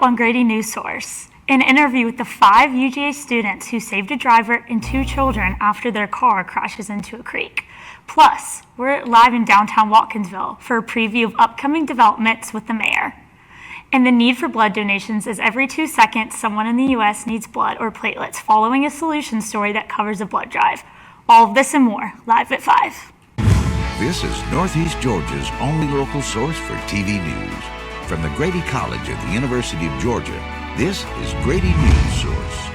up on Grady Newsource, an interview with the 5 UGA students who saved a driver and 2 children after their car crashes into a creek. Plus, we're live in downtown Watkinsville for a preview of upcoming developments with the mayor. And the need for blood donations is every 2 seconds someone in the U.S. needs blood or platelets, following a solution story that covers a blood drive. All of this and more, live at 5. This is Northeast Georgia's only local source for TV news. From the Grady College of the University of Georgia, this is Grady Newsource.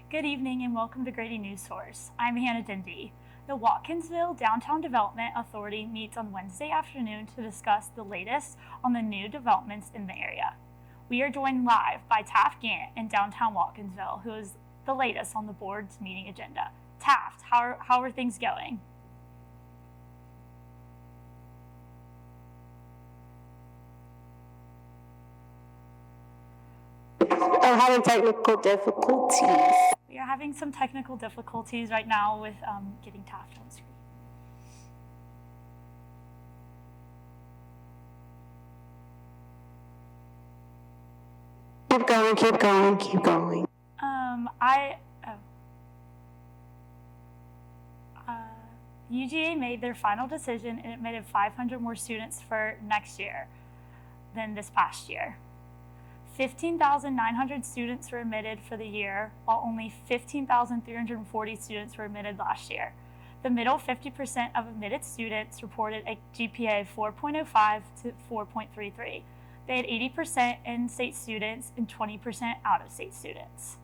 Good evening and welcome to Grady Newsource. I'm Hannah Dindy. The Watkinsville Downtown Development Authority meets on Wednesday afternoon to discuss the latest on the new developments in the area. We are joined live by Taft Gant in downtown Watkinsville, who is the latest on the board's meeting agenda. Taft, how are things going? I'm having technical difficulties. We are having some technical difficulties right now with getting Taft on screen. Keep going. UGA made their final decision and admitted 500 more students for next year than this past year. 15,900 students were admitted for the year, while only 15,340 students were admitted last year. The middle 50% of admitted students reported a GPA of 4.05 to 4.33. They had 80% in-state students and 20% out-of-state students.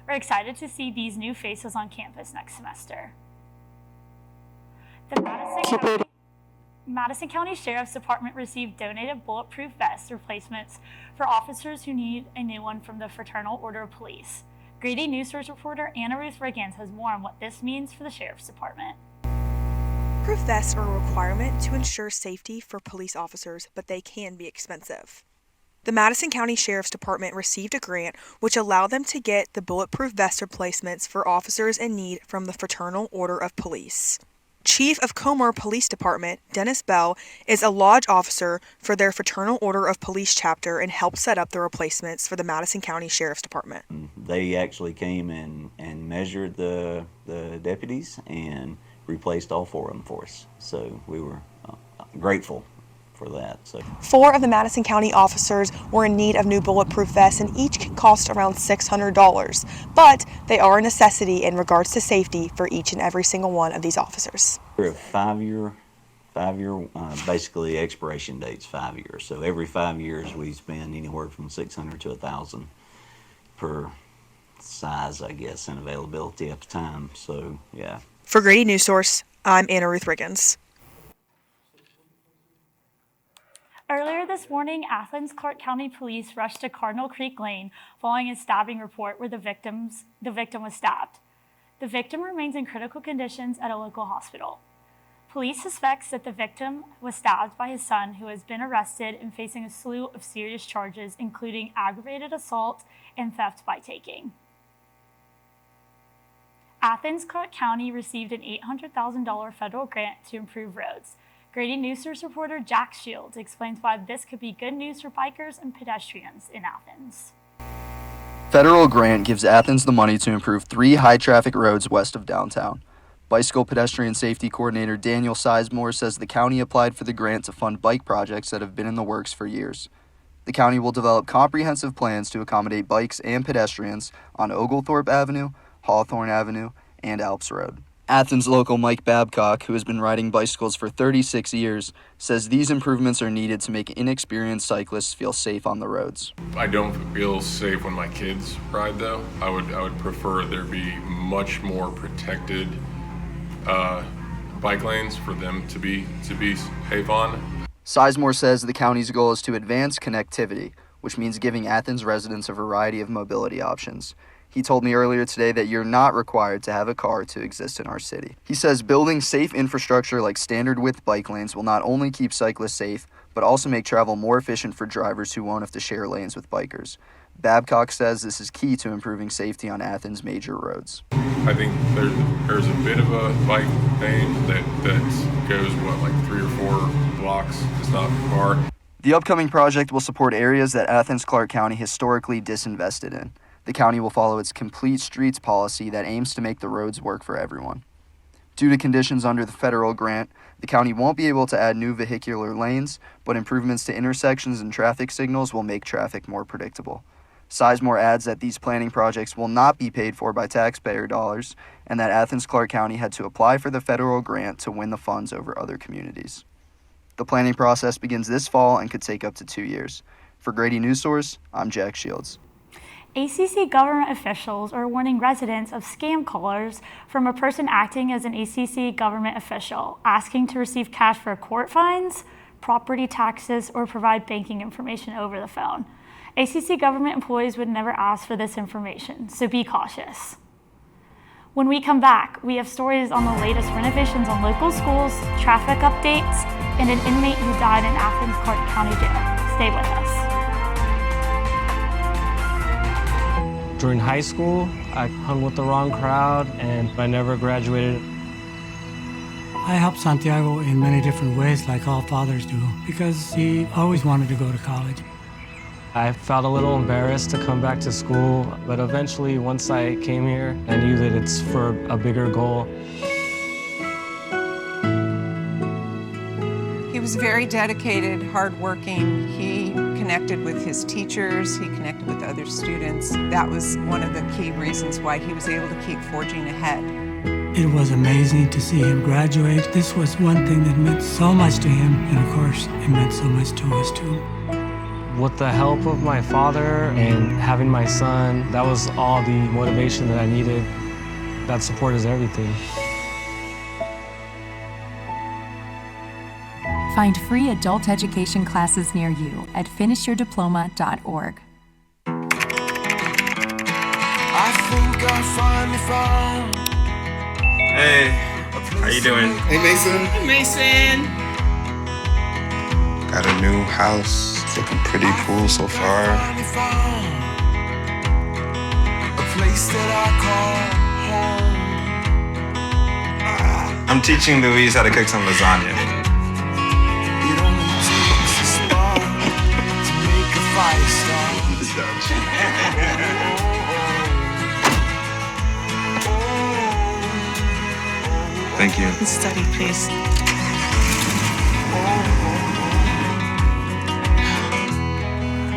We're excited to see these new faces on campus next semester. The Madison County Sheriff's Department received donated bulletproof vest replacements for officers who need a new one from the Fraternal Order of Police. Grady Newsource reporter Anna Ruth Riggins has more on what this means for the Sheriff's Department. Bulletproof vests are a requirement to ensure safety for police officers, but they can be expensive. The Madison County Sheriff's Department received a grant which allowed them to get the bulletproof vest replacements for officers in need from the Fraternal Order of Police. Chief of Comer Police Department, Dennis Bell, is a lodge officer for their Fraternal Order of Police chapter and helped set up the replacements for the Madison County Sheriff's Department. They actually came and measured the deputies and replaced all 4 of them for us. So we were grateful for that. 4 of the Madison County officers were in need of new bulletproof vests, and each can cost around $600, but they are a necessity in regards to safety for each and every single one of these officers. We're a 5-year, basically expiration date's 5 years. So every 5 years we spend anywhere from $600 to $1,000 per size, I guess, and availability at the time. So yeah. For Grady Newsource, I'm Anna Ruth Riggins. Earlier this morning, Athens Clark County Police rushed to Cardinal Creek Lane following a stabbing report where the victim was stabbed. The victim remains in critical conditions at a local hospital. Police suspects that the victim was stabbed by his son, who has been arrested and facing a slew of serious charges, including aggravated assault and theft by taking. Athens Clark County received an $800,000 federal grant to improve roads. Grady Newsource reporter Jack Shields explains why this could be good news for bikers and pedestrians in Athens. Federal grant gives Athens the money to improve 3 high-traffic roads west of downtown. Bicycle Pedestrian Safety Coordinator Daniel Sizemore says the county applied for the grant to fund bike projects that have been in the works for years. The county will develop comprehensive plans to accommodate bikes and pedestrians on Oglethorpe Avenue, Hawthorne Avenue, and Alps Road. Athens local Mike Babcock, who has been riding bicycles for 36 years, says these improvements are needed to make inexperienced cyclists feel safe on the roads. I don't feel safe when my kids ride, though. I would prefer there be much more protected bike lanes for them to be safe on. Sizemore says the county's goal is to advance connectivity, which means giving Athens residents a variety of mobility options. He told me earlier today that you're not required to have a car to exist in our city. He says building safe infrastructure like standard width bike lanes will not only keep cyclists safe, but also make travel more efficient for drivers who won't have to share lanes with bikers. Babcock says this is key to improving safety on Athens' major roads. I think there's a bit of a bike lane that goes, like 3 or 4 blocks. It's not far. The upcoming project will support areas that Athens-Clarke County historically disinvested in. The county will follow its Complete Streets policy that aims to make the roads work for everyone. Due to conditions under the federal grant, the county won't be able to add new vehicular lanes, but improvements to intersections and traffic signals will make traffic more predictable. Sizemore adds that these planning projects will not be paid for by taxpayer dollars, and that Athens-Clarke County had to apply for the federal grant to win the funds over other communities. The planning process begins this fall and could take up to 2 years. For Grady Newsource, I'm Jack Shields. ACC government officials are warning residents of scam callers from a person acting as an ACC government official, asking to receive cash for court fines, property taxes, or provide banking information over the phone. ACC government employees would never ask for this information, so be cautious. When we come back, we have stories on the latest renovations on local schools, traffic updates, and an inmate who died in Athens-Clarke County Jail. Stay with us. During high school, I hung with the wrong crowd and I never graduated. I helped Santiago in many different ways, like all fathers do, because he always wanted to go to college. I felt a little embarrassed to come back to school, but eventually, once I came here, I knew that it's for a bigger goal. He was very dedicated, hardworking. He connected with his teachers, he connected with other students. That was one of the key reasons why he was able to keep forging ahead. It was amazing to see him graduate. This was one thing that meant so much to him, and of course, it meant so much to us too. With the help of my father and having my son, that was all the motivation that I needed. That support is everything. Find free adult education classes near you at finishyourdiploma.org. I think I finally found. Hey, how you doing? Hey, Mason. Hey, Mason. Got a new house. It's looking pretty cool so far. A place that I call home. I'm teaching Louise how to cook some lasagna. It only takes a spark to make a fire start. Thank you. Study, please.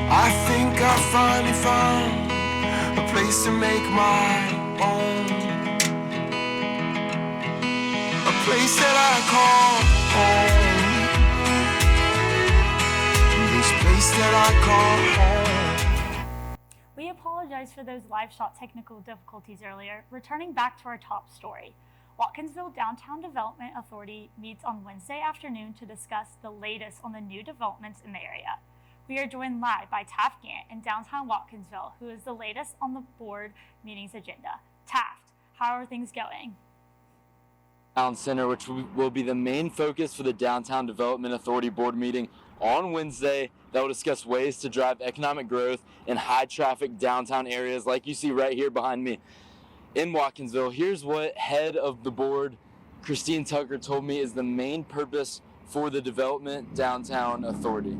I think I finally found a place to make my own. A place that I call home. This place that I call home. We apologize for those live shot technical difficulties earlier. Returning back to our top story. Watkinsville Downtown Development Authority meets on Wednesday afternoon to discuss the latest on the new developments in the area. We are joined live by Taft Gant in downtown Watkinsville, who is the latest on the board meeting's agenda. Taft, how are things going? Town Center, which will be the main focus for the Downtown Development Authority board meeting on Wednesday, that will discuss ways to drive economic growth in high-traffic downtown areas like you see right here behind me in Watkinsville. Here's what head of the board, Christine Tucker, told me is the main purpose for the Development Downtown Authority.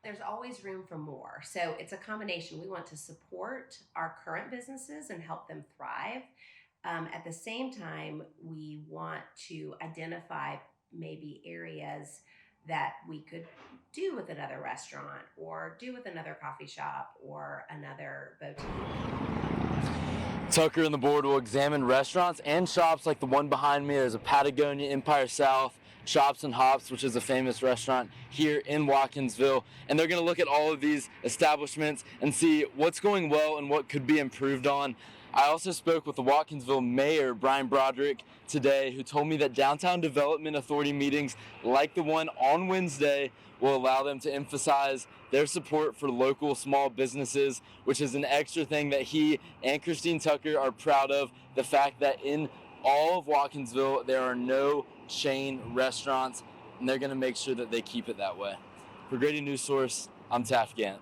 There's always room for more. So it's a combination. We want to support our current businesses and help them thrive. At the same time, we want to identify maybe areas that we could do with another restaurant or do with another coffee shop or another boutique. Tucker and the board will examine restaurants and shops like the one behind me. There's a Patagonia Empire South, Chops and Hops, which is a famous restaurant here in Watkinsville. And they're gonna look at all of these establishments and see what's going well and what could be improved on. I also spoke with the Watkinsville Mayor, Brian Broderick, today, who told me that Downtown Development Authority meetings like the one on Wednesday will allow them to emphasize their support for local small businesses, which is an extra thing that he and Christine Tucker are proud of. The fact that in all of Watkinsville, there are no chain restaurants and they're going to make sure that they keep it that way. For Grady Newsource, I'm Taft Gant.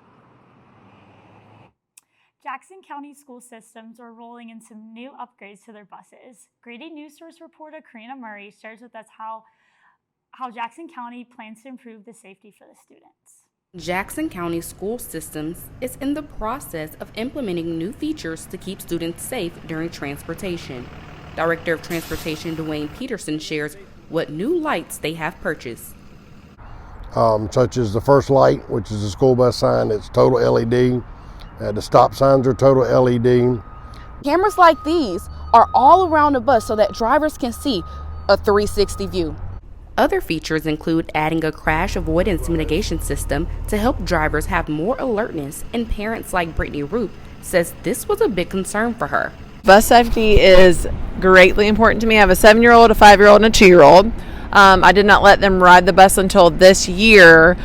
Jackson County school systems are rolling in some new upgrades to their buses. Grady Newsource reporter Karina Murray shares with us how Jackson County plans to improve the safety for the students. Jackson County School Systems is in the process of implementing new features to keep students safe during transportation. Director of Transportation Dwayne Peterson shares what new lights they have purchased. Such as the first light, which is a school bus sign, it's total LED. The stop signs are total LED. Cameras like these are all around the bus so that drivers can see a 360 view. Other features include adding a crash avoidance mitigation system to help drivers have more alertness, and parents like Brittany Roop says this was a big concern for her. Bus safety is greatly important to me. I have a 7-year-old, a 5-year-old, and a 2-year-old. I did not let them ride the bus until this year,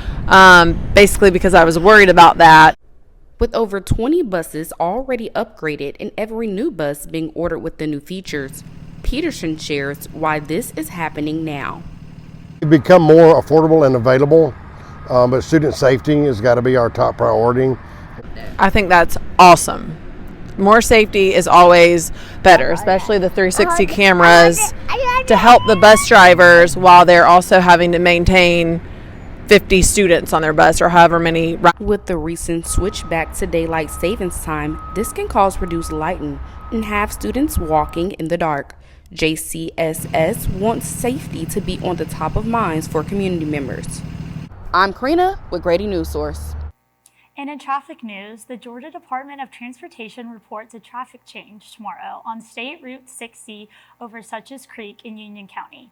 basically because I was worried about that. With over 20 buses already upgraded and every new bus being ordered with the new features, Peterson shares why this is happening now. It become more affordable and available, but student safety has got to be our top priority. I think that's awesome. More safety is always better, especially the 360 cameras to help the bus drivers while they're also having to maintain 50 students on their bus or however many. With the recent switch back to daylight savings time, this can cause reduced lighting and have students walking in the dark. JCSS wants safety to be on the top of minds for community members. I'm Karina with Grady Newsource. And in traffic news, the Georgia Department of Transportation reports a traffic change tomorrow on State Route 6C over Suches Creek in Union County.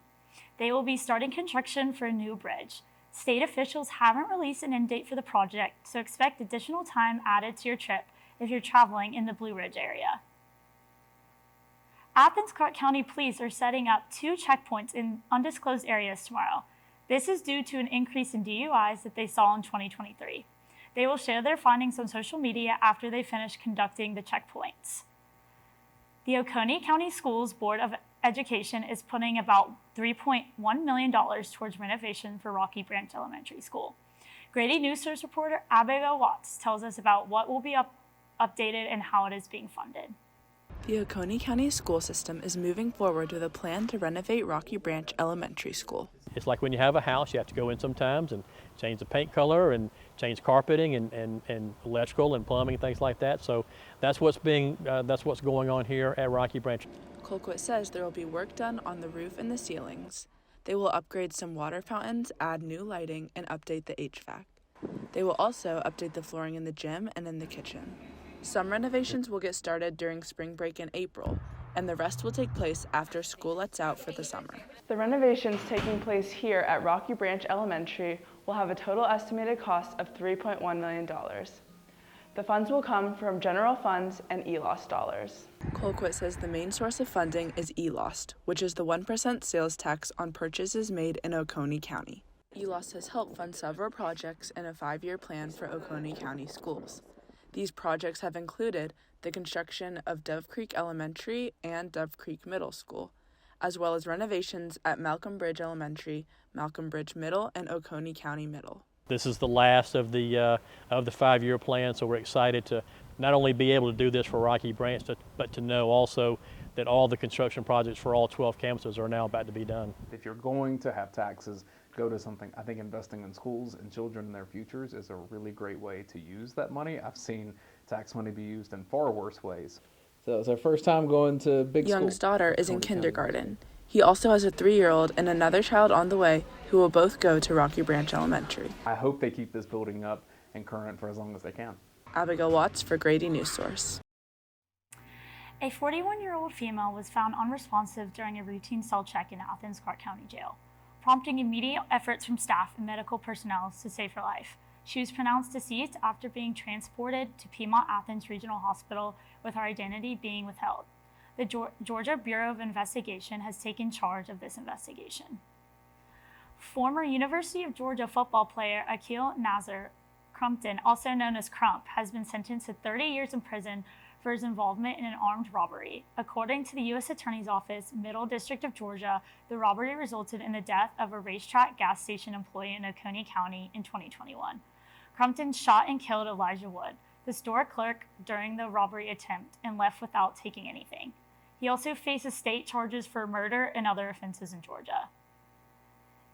They will be starting construction for a new bridge. State officials haven't released an end date for the project, so expect additional time added to your trip if you're traveling in the Blue Ridge area. Athens-Clarke County Police are setting up 2 checkpoints in undisclosed areas tomorrow. This is due to an increase in DUIs that they saw in 2023. They will share their findings on social media after they finish conducting the checkpoints. The Oconee County Schools Board of Education is putting about $3.1 million towards renovation for Rocky Branch Elementary School. Grady Newsource reporter Abigail Watts tells us about what will be updated and how it is being funded. The Oconee County school system is moving forward with a plan to renovate Rocky Branch Elementary School. It's like when you have a house, you have to go in sometimes and change the paint color and change carpeting and electrical and plumbing and things like that. So that's what's going on here at Rocky Branch. Colquitt says there will be work done on the roof and the ceilings. They will upgrade some water fountains, add new lighting, and update the HVAC. They will also update the flooring in the gym and in the kitchen. Some renovations will get started during spring break in April, and the rest will take place after school lets out for the summer. The renovations taking place here at Rocky Branch Elementary will have a total estimated cost of $3.1 million. The funds will come from general funds and ELOST dollars. Colquitt says the main source of funding is ELOST, which is the 1% sales tax on purchases made in Oconee County. ELOST has helped fund several projects in a 5-year plan for Oconee County schools. These projects have included the construction of Dove Creek Elementary and Dove Creek Middle School, as well as renovations at Malcolm Bridge Elementary, Malcolm Bridge Middle, and Oconee County Middle. This is the last of the 5-year plan, so we're excited to not only be able to do this for Rocky Branch, but to know also that all the construction projects for all 12 campuses are now about to be done. If you're going to have taxes go to something, I think investing in schools and children and their futures is a really great way to use that money. I've seen tax money be used in far worse ways. So it's our first time going to big school. Young's daughter is in kindergarten. He also has a 3-year-old and another child on the way who will both go to Rocky Branch Elementary. I hope they keep this building up and current for as long as they can. Abigail Watts for Grady Newsource. A 41-year-old female was found unresponsive during a routine cell check in Athens-Clarke County Jail, prompting immediate efforts from staff and medical personnel to save her life. She was pronounced deceased after being transported to Piedmont Athens Regional Hospital with her identity being withheld. The Georgia Bureau of Investigation has taken charge of this investigation. Former University of Georgia football player Akil Nazar Crumpton, also known as Crump, has been sentenced to 30 years in prison for his involvement in an armed robbery. According to the U.S. Attorney's Office, Middle District of Georgia, the robbery resulted in the death of a racetrack gas station employee in Oconee County in 2021. Crumpton shot and killed Elijah Wood, the store clerk, during the robbery attempt and left without taking anything. He also faces state charges for murder and other offenses in Georgia.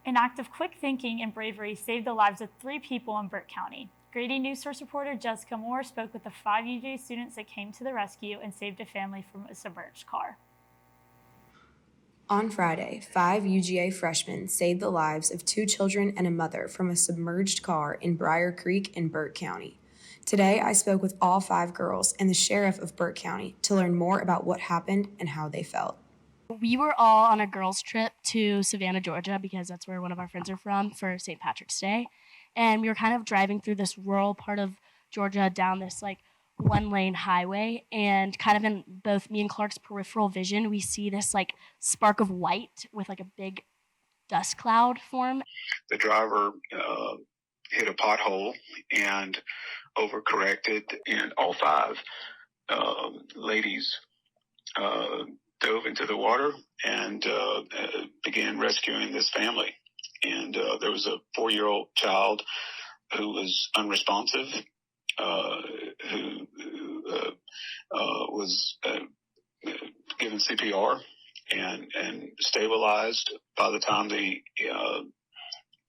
An act of quick thinking and bravery saved the lives of 3 people in Burke County. Grady Newsource reporter Jessica Moore spoke with the 5 UGA students that came to the rescue and saved a family from a submerged car. On Friday, 5 UGA freshmen saved the lives of 2 children and a mother from a submerged car in Briar Creek in Burke County. Today, I spoke with all 5 girls and the sheriff of Burke County to learn more about what happened and how they felt. We were all on a girls' trip to Savannah, Georgia, because that's where one of our friends are from for St. Patrick's Day. And we were kind of driving through this rural part of Georgia down this like 1-lane highway, and kind of in both me and Clark's peripheral vision, we see this like spark of white with like a big dust cloud form. The driver hit a pothole and overcorrected, and all 5 ladies dove into the water and began rescuing this family. And there was a 4-year-old child who was unresponsive, who was given CPR and stabilized by the time the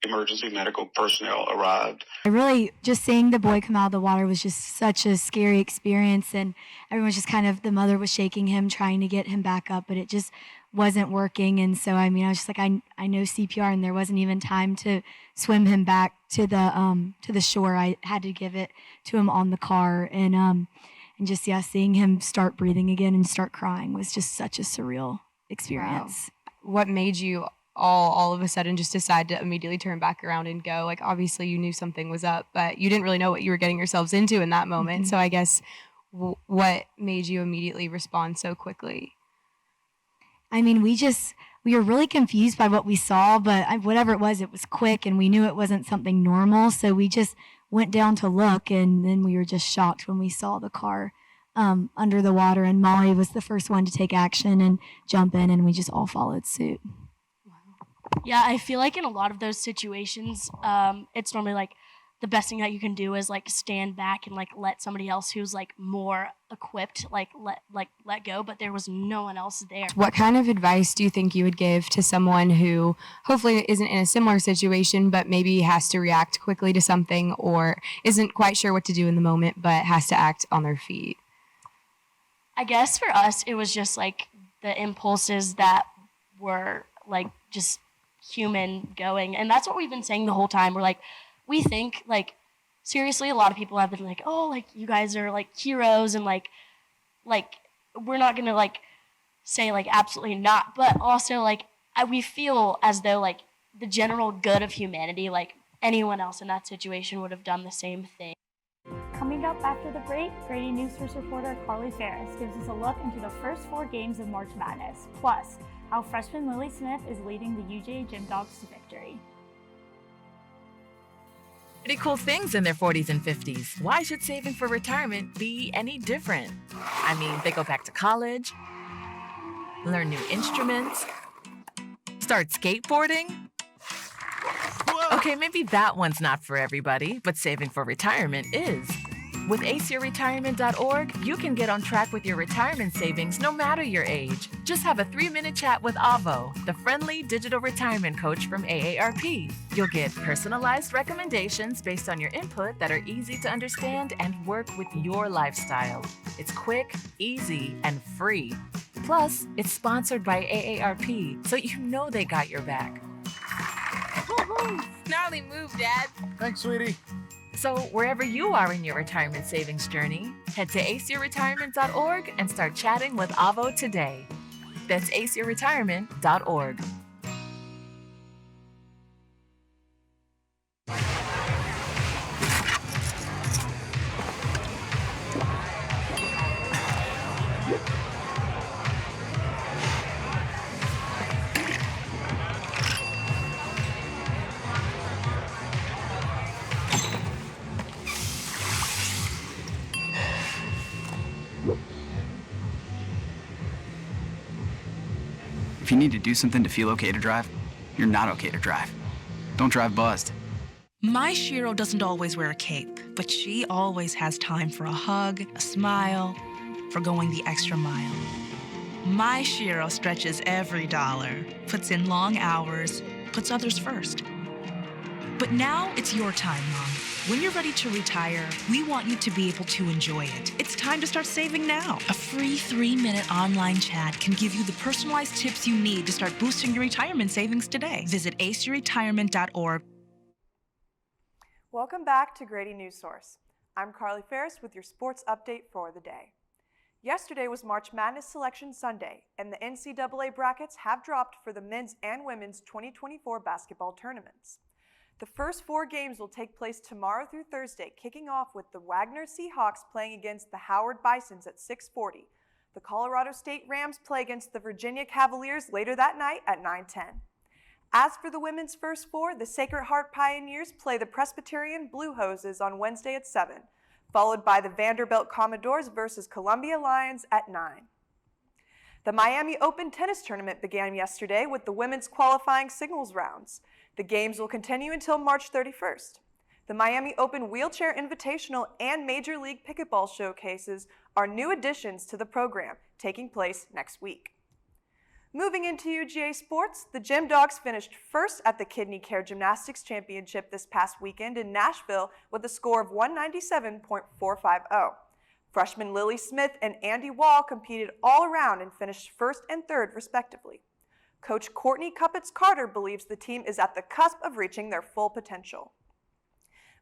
emergency medical personnel arrived. Really, just seeing the boy come out of the water was just such a scary experience, and everyone was just kind of, the mother was shaking him, trying to get him back up, but it just wasn't working. And so, I was just like, I know CPR, and there wasn't even time to swim him back to the shore. I had to give it to him on the car, and just, seeing him start breathing again and start crying was just such a surreal experience. Wow. What made you all of a sudden just decide to immediately turn back around and go? Like, obviously you knew something was up, but you didn't really know what you were getting yourselves into in that moment. So I guess what made you immediately respond so quickly? We were really confused by what we saw, but whatever it was quick, and we knew it wasn't something normal. So we just went down to look, and then we were just shocked when we saw the car under the water. And Molly was the first one to take action and jump in, and we just all followed suit. Yeah, I feel like in a lot of those situations, it's normally like the best thing that you can do is like stand back and like let somebody else who's like more equipped let go, but there was no one else there. What kind of advice do you think you would give to someone who hopefully isn't in a similar situation, but maybe has to react quickly to something, or isn't quite sure what to do in the moment, but has to act on their feet? I guess for us, it was just like the impulses that were like just human going, and that's what we've been saying the whole time. We're like, we think, like, seriously, a lot of people have been like, oh, like, you guys are like heroes, and like we're not gonna like say like absolutely not, but also like we feel as though like the general good of humanity, like anyone else in that situation would have done the same thing. Coming up after the break, Grady Newsource reporter Carly Ferris gives us a look into the first 4 games of March Madness, plus how freshman Lily Smith is leading the UGA Gym Dogs to victory. Pretty cool things in their 40s and 50s. Why should saving for retirement be any different? They go back to college, learn new instruments, start skateboarding. Okay, maybe that one's not for everybody, but saving for retirement is. With aceyourretirement.org, you can get on track with your retirement savings no matter your age. Just have a 3-minute chat with Avo, the friendly digital retirement coach from AARP. You'll get personalized recommendations based on your input that are easy to understand and work with your lifestyle. It's quick, easy, and free. Plus, it's sponsored by AARP, so you know they got your back. Gnarly move, Dad. Thanks, sweetie. So wherever you are in your retirement savings journey, head to aceyourretirement.org and start chatting with Avo today. That's aceyourretirement.org. If you need to do something to feel okay to drive, you're not okay to drive. Don't drive buzzed. My Shiro doesn't always wear a cape, but she always has time for a hug, a smile, for going the extra mile. My Shiro stretches every dollar, puts in long hours, puts others first. But now it's your time, Mom. When you're ready to retire, we want you to be able to enjoy it. It's time to start saving now. A free 3-minute online chat can give you the personalized tips you need to start boosting your retirement savings today. Visit aceyourretirement.org. Welcome back to Grady Newsource. I'm Carly Ferris with your sports update for the day. Yesterday was March Madness Selection Sunday, and the NCAA brackets have dropped for the men's and women's 2024 basketball tournaments. The first 4 games will take place tomorrow through Thursday, kicking off with the Wagner Seahawks playing against the Howard Bisons at 6:40. The Colorado State Rams play against the Virginia Cavaliers later that night at 9:10. As for the women's first 4, the Sacred Heart Pioneers play the Presbyterian Blue Hoses on Wednesday at 7, followed by the Vanderbilt Commodores versus Columbia Lions at 9. The Miami Open tennis tournament began yesterday with the women's qualifying singles rounds. The games will continue until March 31st. The Miami Open Wheelchair Invitational and Major League Pickleball showcases are new additions to the program, taking place next week. Moving into UGA sports, the Gym Dogs finished first at the Kidney Care Gymnastics Championship this past weekend in Nashville with a score of 197.450. Freshman Lily Smith and Andy Wall competed all around and finished first and third respectively. Coach Courtney Cuppets-Carter believes the team is at the cusp of reaching their full potential.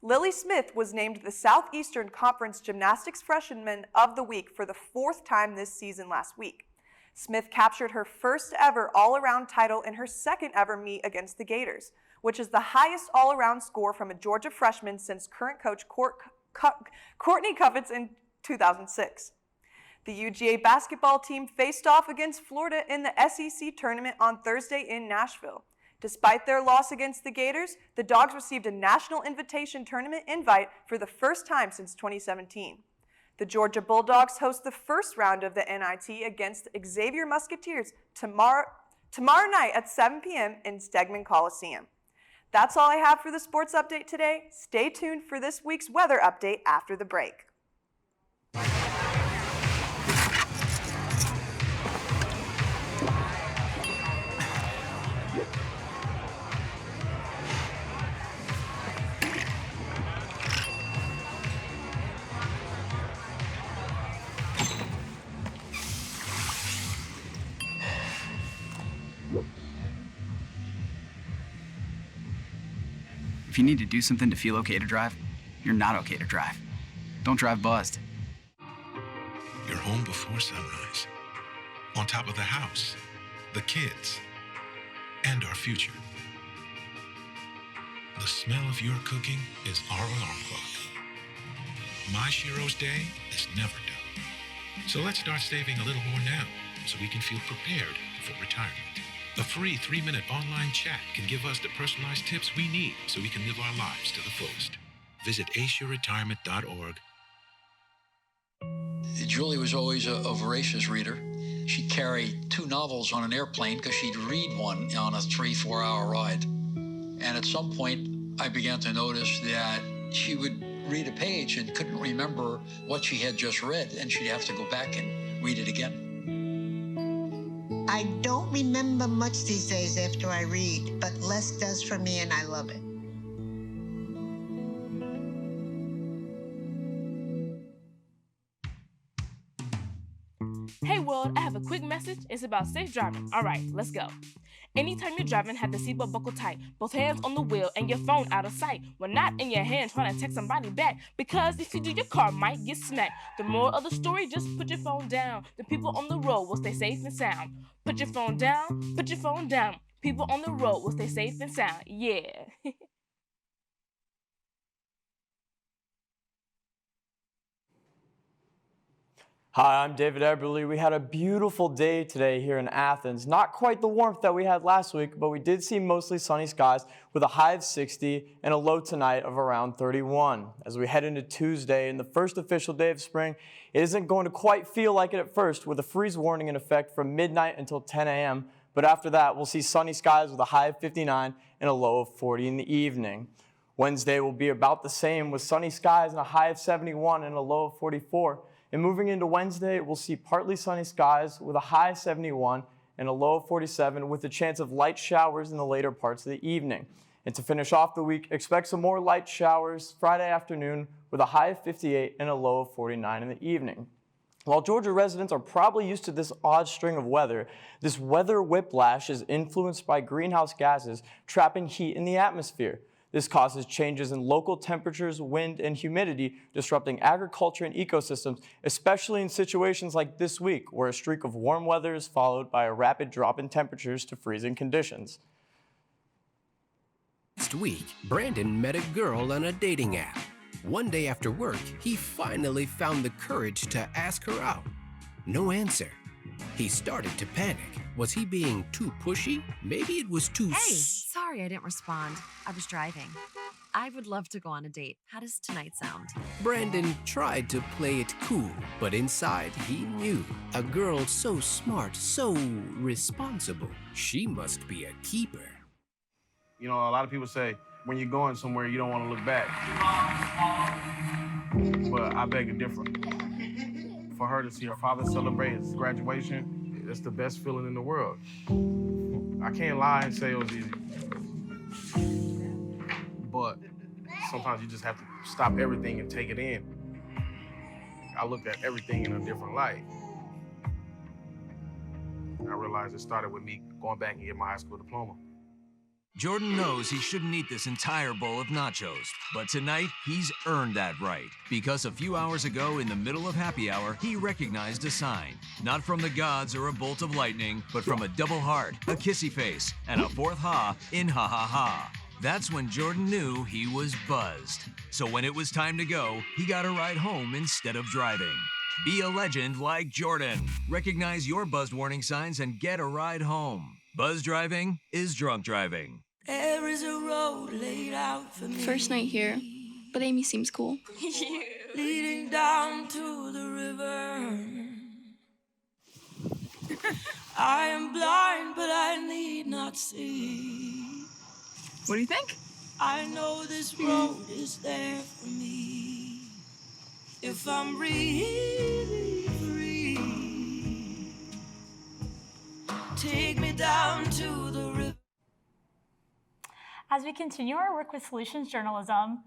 Lily Smith was named the Southeastern Conference Gymnastics Freshman of the Week for the 4th time this season last week. Smith captured her first ever all-around title in her second ever meet against the Gators, which is the highest all-around score from a Georgia freshman since current coach Courtney Cuppets in 2006. The UGA basketball team faced off against Florida in the SEC tournament on Thursday in Nashville. Despite their loss against the Gators, the Dogs received a national invitation tournament invite for the first time since 2017. The Georgia Bulldogs host the first round of the NIT against the Xavier Musketeers tomorrow night at 7 p.m. in Stegman Coliseum. That's all I have for the sports update today. Stay tuned for this week's weather update after the break. If you need to do something to feel okay to drive, you're not okay to drive. Don't drive buzzed. You're home before sunrise, on top of the house, the kids, and our future. The smell of your cooking is our alarm clock. My Shiro's day is never done. So let's start saving a little more now so we can feel prepared for retirement. A free 3-minute online chat can give us the personalized tips we need so we can live our lives to the fullest. Visit aceyourretirement.org. Julie was always a voracious reader. She carried 2 novels on an airplane because she'd read one on a 3-4 hour ride. And at some point, I began to notice that she would read a page and couldn't remember what she had just read, and she'd have to go back and read it again. I don't remember much these days after I read, but less does for me, and I love it. Hey world, I have a quick message. It's about safe driving. All right, let's go. Anytime you're driving, have the seatbelt buckled tight. Both hands on the wheel and your phone out of sight. When not in your hand trying to text somebody back. Because if you do, your car might get smacked. The moral of the story, just put your phone down. The people on the road will stay safe and sound. Put your phone down, put your phone down. People on the road will stay safe and sound. Yeah. Hi, I'm David Eberly. We had a beautiful day today here in Athens. Not quite the warmth that we had last week, but we did see mostly sunny skies with a high of 60 and a low tonight of around 31. As we head into Tuesday and the first official day of spring, it isn't going to quite feel like it at first with a freeze warning in effect from midnight until 10 a.m., but after that, we'll see sunny skies with a high of 59 and a low of 40 in the evening. Wednesday will be about the same with sunny skies and a high of 71 and a low of 44. And moving into Wednesday, we'll see partly sunny skies with a high of 71 and a low of 47 with a chance of light showers in the later parts of the evening. And to finish off the week, expect some more light showers Friday afternoon with a high of 58 and a low of 49 in the evening. While Georgia residents are probably used to this odd string of weather, this weather whiplash is influenced by greenhouse gases trapping heat in the atmosphere. This causes changes in local temperatures, wind, and humidity, disrupting agriculture and ecosystems, especially in situations like this week, where a streak of warm weather is followed by a rapid drop in temperatures to freezing conditions. Last week, Brandon met a girl on a dating app. One day after work, he finally found the courage to ask her out. No answer. He started to panic. Was he being too pushy? Maybe it was too... Hey, sorry I didn't respond. I was driving. I would love to go on a date. How does tonight sound? Brandon tried to play it cool, but inside he knew. A girl so smart, so responsible. She must be a keeper. You know, a lot of people say, when you're going somewhere, you don't want to look back. But I beg to differ. For her to see her father celebrate his graduation, that's the best feeling in the world. I can't lie and say it was easy. But sometimes you just have to stop everything and take it in. I looked at everything in a different light. I realized it started with me going back and getting my high school diploma. Jordan knows he shouldn't eat this entire bowl of nachos, but tonight he's earned that right because a few hours ago in the middle of happy hour, he recognized a sign. Not from the gods or a bolt of lightning, but from a double heart, a kissy face, and a fourth ha in ha ha ha. That's when Jordan knew he was buzzed. So when it was time to go, he got a ride home instead of driving. Be a legend like Jordan. Recognize your buzzed warning signs and get a ride home. Buzz driving is drunk driving. There is a road laid out for me. First night here, but Amy seems cool. Leading down to the river. I am blind, but I need not see. What do you think? I know this road is there for me. If I'm really free, take me down to the river. As we continue our work with solutions journalism,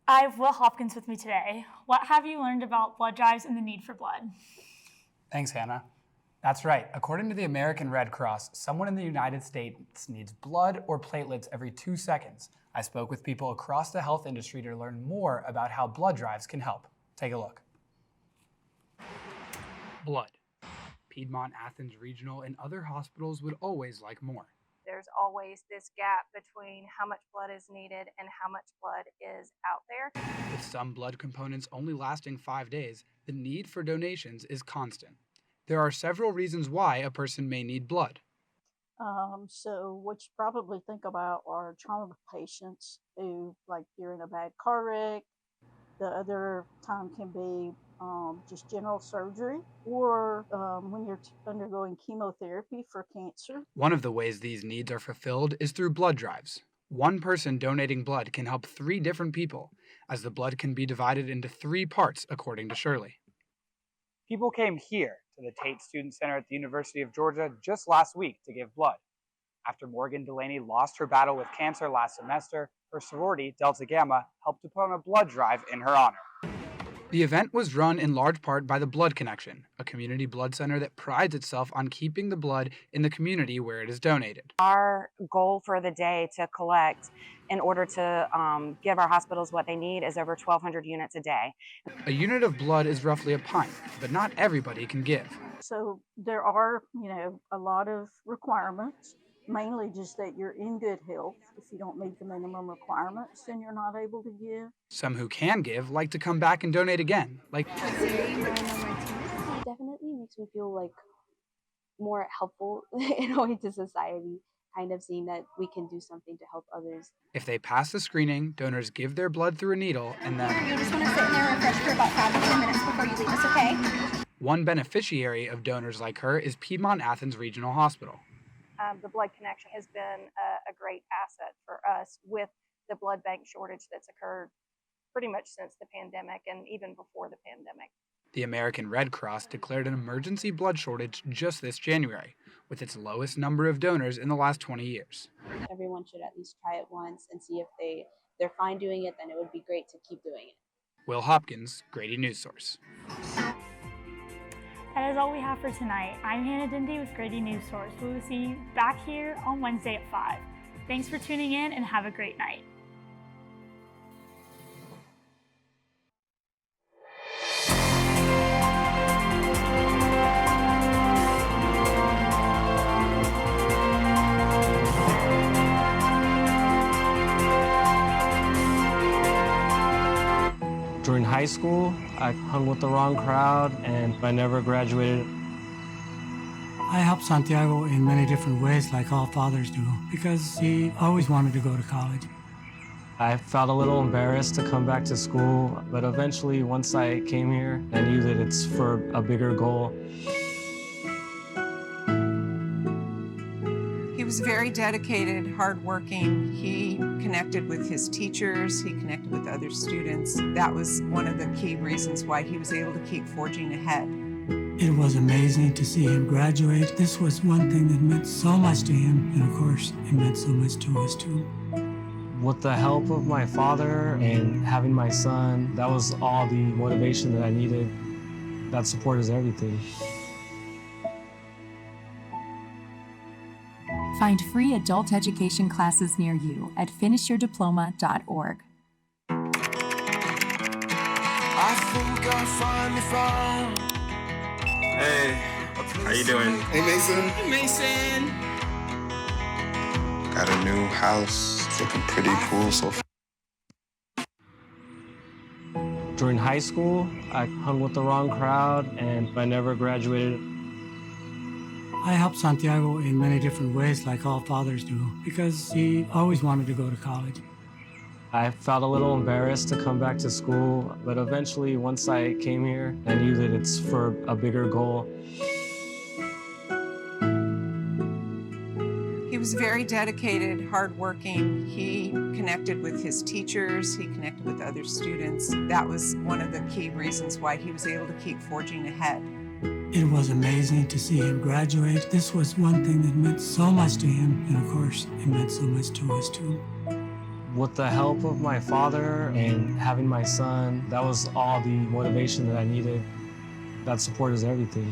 I have Will Hopkins with me today. What have you learned about blood drives and the need for blood? Thanks, Hannah. That's right. According to the American Red Cross, someone in the United States needs blood or platelets every 2 seconds. I spoke with people across the health industry to learn more about how blood drives can help. Take a look. Blood. Piedmont, Athens Regional, and other hospitals would always like more. There's always this gap between how much blood is needed and how much blood is out there. With some blood components only lasting 5 days, the need for donations is constant. There are several reasons why a person may need blood. So what you probably think about are trauma patients who, like, you're in a bad car wreck. The other time can be just general surgery, or when you're undergoing chemotherapy for cancer. One of the ways these needs are fulfilled is through blood drives. One person donating blood can help 3 different people, as the blood can be divided into 3 parts, according to Shirley. People came here to the Tate Student Center at the University of Georgia just last week to give blood. After Morgan Delaney lost her battle with cancer last semester, her sorority, Delta Gamma, helped to put on a blood drive in her honor. The event was run in large part by the Blood Connection, a community blood center that prides itself on keeping the blood in the community where it is donated. Our goal for the day to collect in order to give our hospitals what they need is over 1,200 units a day. A unit of blood is roughly a pint, but not everybody can give. So there are, a lot of requirements. Mainly just that you're in good health. If you don't meet the minimum requirements, then you're not able to give. Some who can give like to come back and donate again. It definitely makes me feel like more helpful in a way to society, kind of seeing that we can do something to help others. If they pass the screening, donors give their blood through a needle and then... You just want to sit in there and refresh for about 5 to 10 minutes before you leave us, okay? One beneficiary of donors like her is Piedmont Athens Regional Hospital. The blood connection has been a great asset for us with the blood bank shortage that's occurred pretty much since the pandemic and even before the pandemic. The American Red Cross declared an emergency blood shortage just this January, with its lowest number of donors in the last 20 years. Everyone should at least try it once and see if they're fine doing it, then it would be great to keep doing it. Will Hopkins, Grady Newsource. That is all we have for tonight. I'm Hannah Dindy with Grady Newsource. We will see you back here on Wednesday at 5. Thanks for tuning in and have a great night. During high school, I hung with the wrong crowd and I never graduated. I helped Santiago in many different ways, like all fathers do, because he always wanted to go to college. I felt a little embarrassed to come back to school, but eventually, once I came here, I knew that it's for a bigger goal. He was very dedicated, hardworking. He connected with his teachers. He connected with other students. That was one of the key reasons why he was able to keep forging ahead. It was amazing to see him graduate. This was one thing that meant so much to him, and of course, it meant so much to us too. With the help of my father and having my son, that was all the motivation that I needed. That support is everything. Find free adult education classes near you at finishyourdiploma.org. I think I finally found. Hey, how you doing? Hey, Mason. Hey, Mason. Got a new house. It's looking pretty cool so far. During high school, I hung with the wrong crowd and I never graduated. I helped Santiago in many different ways, like all fathers do, because he always wanted to go to college. I felt a little embarrassed to come back to school, but eventually, once I came here, I knew that it's for a bigger goal. He was very dedicated, hardworking. He connected with his teachers. He connected with other students. That was one of the key reasons why he was able to keep forging ahead. It was amazing to see him graduate. This was one thing that meant so much to him, and of course, it meant so much to us too. With the help of my father and having my son, that was all the motivation that I needed. That support is everything.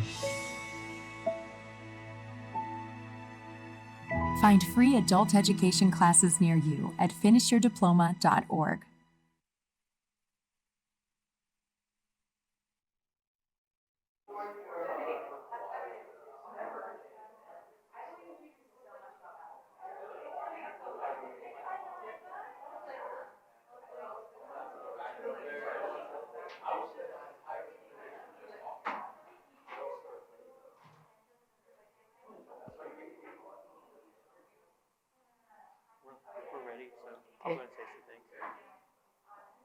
Find free adult education classes near you at finishyourdiploma.org.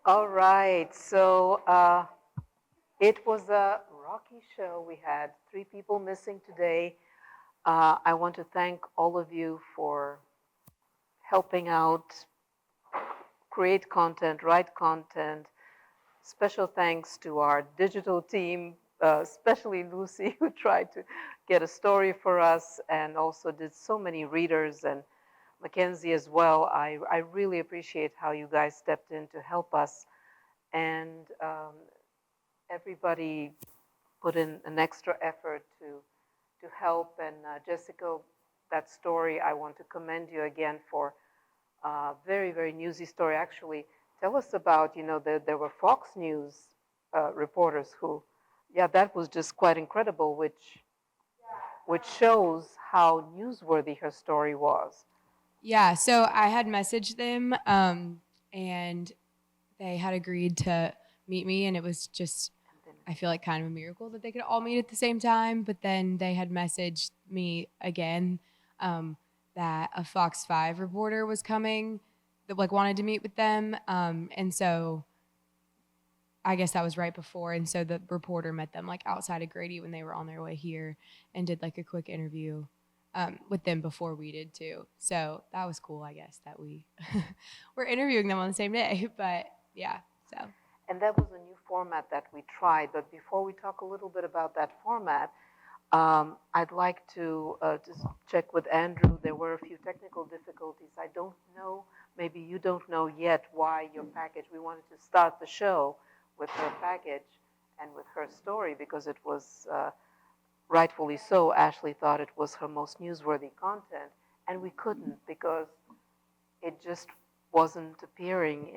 All right, so it was a rocky show. We had 3 people missing today. I want to thank all of you for helping out, create content, write content. Special thanks to our digital team, especially Lucy, who tried to get a story for us and also did so many readers, and Mackenzie as well. I really appreciate how you guys stepped in to help us, and everybody put in an extra effort to help. And Jessica, that story, I want to commend you again for a very, very newsy story. Actually, tell us about, there were Fox News reporters who, that was just quite incredible, which shows how newsworthy her story was. Yeah, so I had messaged them, and they had agreed to meet me, and it was just, I feel like kind of a miracle that they could all meet at the same time. But then they had messaged me again that a Fox 5 reporter was coming that wanted to meet with them, and so I guess that was right before. And so the reporter met them like outside of Grady when they were on their way here and did like a quick interview with them before we did too. So that was cool, I guess, that we were interviewing them on the same day. But yeah, so. And that was a new format that we tried. But before we talk a little bit about that format, I'd like to just check with Andrew. There were a few technical difficulties. I don't know, maybe you don't know yet why your package, we wanted to start the show with her package and with her story because it was rightfully so. Ashley thought it was her most newsworthy content, and we couldn't because it just wasn't appearing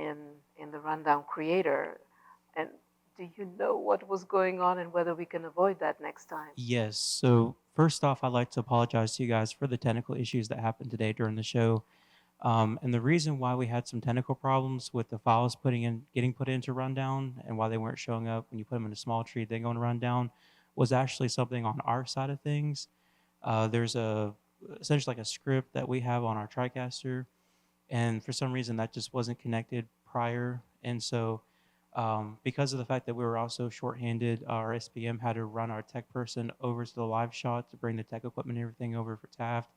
in the Rundown Creator. And do you know what was going on and whether we can avoid that next time? Yes. So first off, I'd like to apologize to you guys for the technical issues that happened today during the show. And the reason why we had some technical problems with the files getting put into Rundown and why they weren't showing up when you put them in a small tree, then going to Rundown, was actually something on our side of things. There's essentially like a script that we have on our TriCaster, and for some reason that just wasn't connected prior. And so because of the fact that we were also shorthanded, our SPM had to run our tech person over to the live shot to bring the tech equipment and everything over for Taft.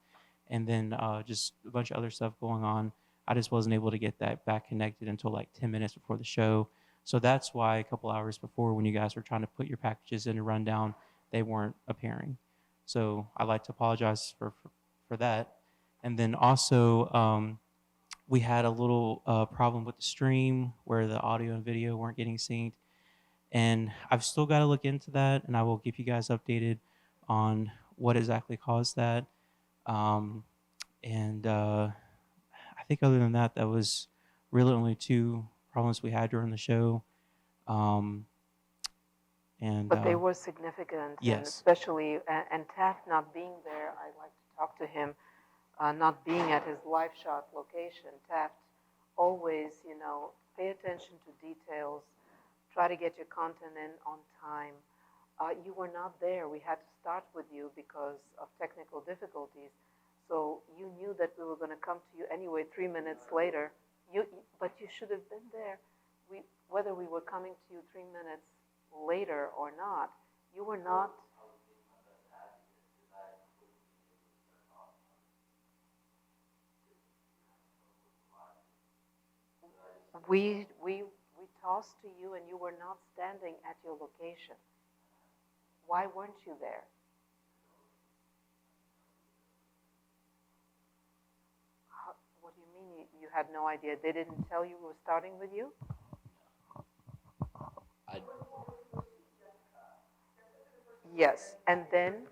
And then just a bunch of other stuff going on. I just wasn't able to get that back connected until like 10 minutes before the show. So that's why a couple hours before, when you guys were trying to put your packages into Rundown, they weren't appearing. So I'd like to apologize for that. And then also, we had a little problem with the stream where the audio and video weren't getting synced. And I've still got to look into that, and I will keep you guys updated on what exactly caused that. I think other than that, that was really only two problems we had during the show. But they were significant, yes. And especially, and Taft not being there, I'd like to talk to him, not being at his live shot location. Taft always, pay attention to details, try to get your content in on time. You were not there. We had to start with you because of technical difficulties. So you knew that we were going to come to you anyway 3 minutes later. But you should have been there. Whether we were coming to you 3 minutes later or not, you were not. We tossed to you and you were not standing at your location. Why weren't you there? What do you mean you had no idea? They didn't tell you we were starting with you? Yes, and then,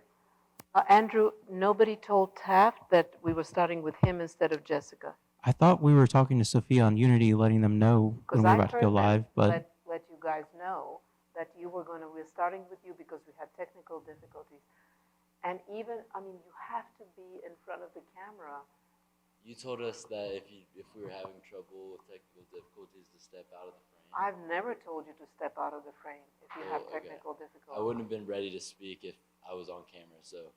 Andrew, nobody told Taft that we were starting with him instead of Jessica. I thought we were talking to Sophia on Unity, letting them know when we were about to go live, but let you guys know that we're starting with you because we had technical difficulties. And even, you have to be in front of the camera. You told us that if we were having trouble with technical difficulties to step out of the frame. I've never told you to step out of the frame if you have technical difficulties. I wouldn't have been ready to speak if I was on camera, so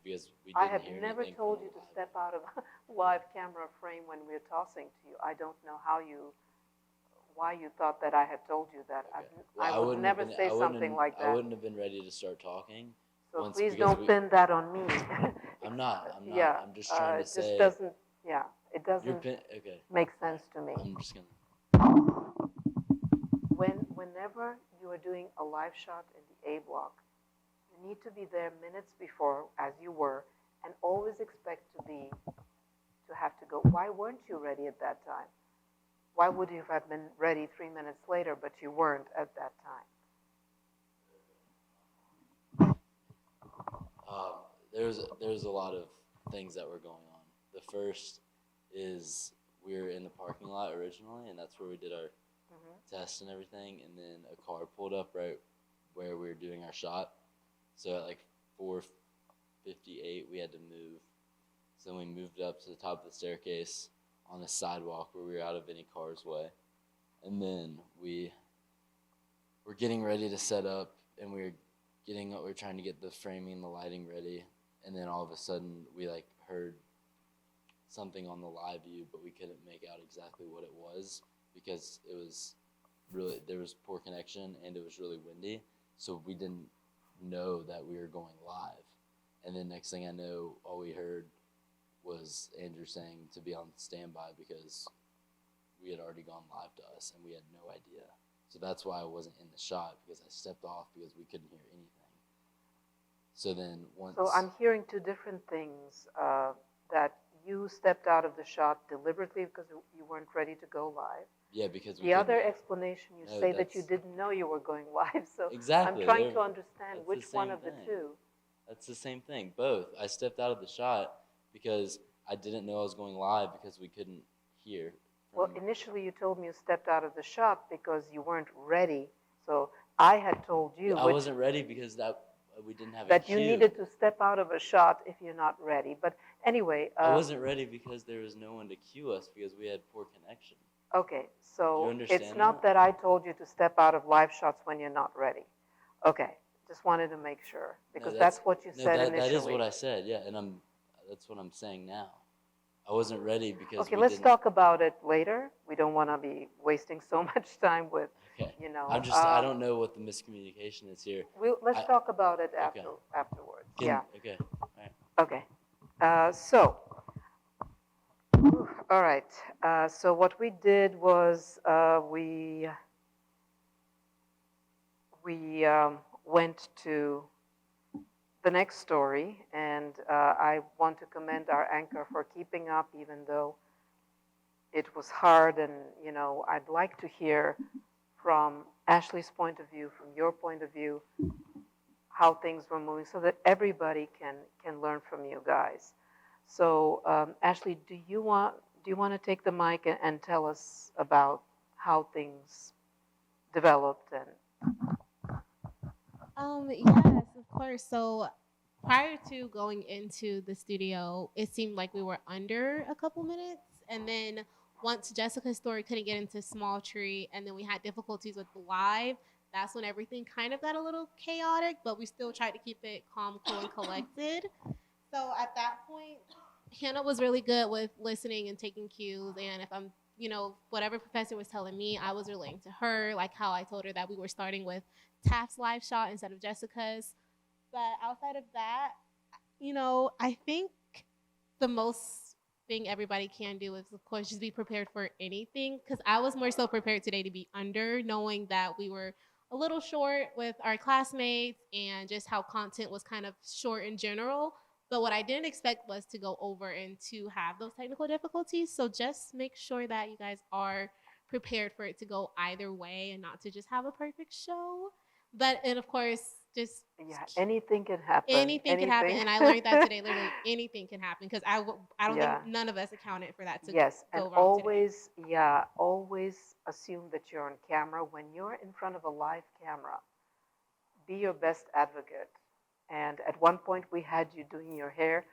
because we didn't I have hear never told you to step out of a live camera frame when we're tossing to you. I don't know why you thought that I had told you that. Okay. I would never say something like that. I wouldn't have been ready to start talking. So please don't pin that on me. I'm not. Yeah, I'm just trying to say. It doesn't make sense to me. I'm just gonna. Whenever you are doing a live shot in the A block, you need to be there minutes before, as you were, and always expect to have to go. Why weren't you ready at that time? Why would you have been ready 3 minutes later, but you weren't at that time? There's a lot of things that were going on. The first is we were in the parking lot originally, and that's where we did our test and everything. And then a car pulled up right where we were doing our shot. So at like 4:58, we had to move. So then we moved up to the top of the staircase on the sidewalk where we were out of any car's way. And then we were getting ready to set up, and we were trying to get the framing and the lighting ready. And then all of a sudden, we heard something on the live view, but we couldn't make out exactly what it was because it was really, there was poor connection and it was really windy. So we didn't know that we were going live. And then next thing I know, all we heard was Andrew saying to be on standby because we had already gone live to us and we had no idea. So that's why I wasn't in the shot, because I stepped off because we couldn't hear anything. So then once... So I'm hearing two different things, that you stepped out of the shot deliberately because you weren't ready to go live. Yeah, because the other explanation, you say that you didn't know you were going live. So exactly, I'm trying to understand which one of the two. That's the same thing. Both. I stepped out of the shot because I didn't know I was going live because we couldn't hear. Well, initially you told me you stepped out of the shot because you weren't ready. So I had told you I wasn't ready because we didn't have a that cue. you needed to step out of a shot if you're not ready. But anyway, I wasn't ready because there was no one to cue us because we had poor connection. Okay, so it's that? not that I told you to step out of live shots when you're not ready. Okay, just wanted to make sure because that's what you said initially. That is what I said, yeah, and that's what I'm saying now. I wasn't ready because okay, let's talk about it later. We don't want to be wasting so much time with, you know. I don't know what the miscommunication is here. Let's talk about it afterwards. Yeah. Okay. All right. Okay. So, all right. So what we did was we went to the next story, and I want to commend our anchor for keeping up, even though it was hard. And you know, I'd like to hear from Ashley's point of view, from your point of view, how things were moving, so that everybody can learn from you guys. So, Ashley, do you want to take the mic and tell us about how things developed and? Yes, of course. So prior to going into the studio, it seemed like we were under a couple minutes. And then once Jessica's story couldn't get into Small Tree, and then we had difficulties with the live, that's when everything kind of got a little chaotic, but we still tried to keep it calm, cool, and collected. So at that point, Hannah was really good with listening and taking cues. And if I'm, you know, whatever professor was telling me, I was relaying to her, like how I told her that we were starting with Taft's live shot instead of Jessica's. But outside of that, you know, I think the most thing everybody can do is, of course, just be prepared for anything. Because I was more so prepared today to be under, knowing that we were a little short with our classmates and just how content was kind of short in general. But what I didn't expect was to go over and to have those technical difficulties. So just make sure that you guys are prepared for it to go either way and not to just have a perfect show. But, and of course, just... Yeah, anything can happen. Anything can happen. And I learned that today, literally anything can happen. Because I don't think none of us accounted for that to go and wrong always, today. Always assume that you're on camera. When you're in front of a live camera, be your best advocate. And at one point we had you doing your hair.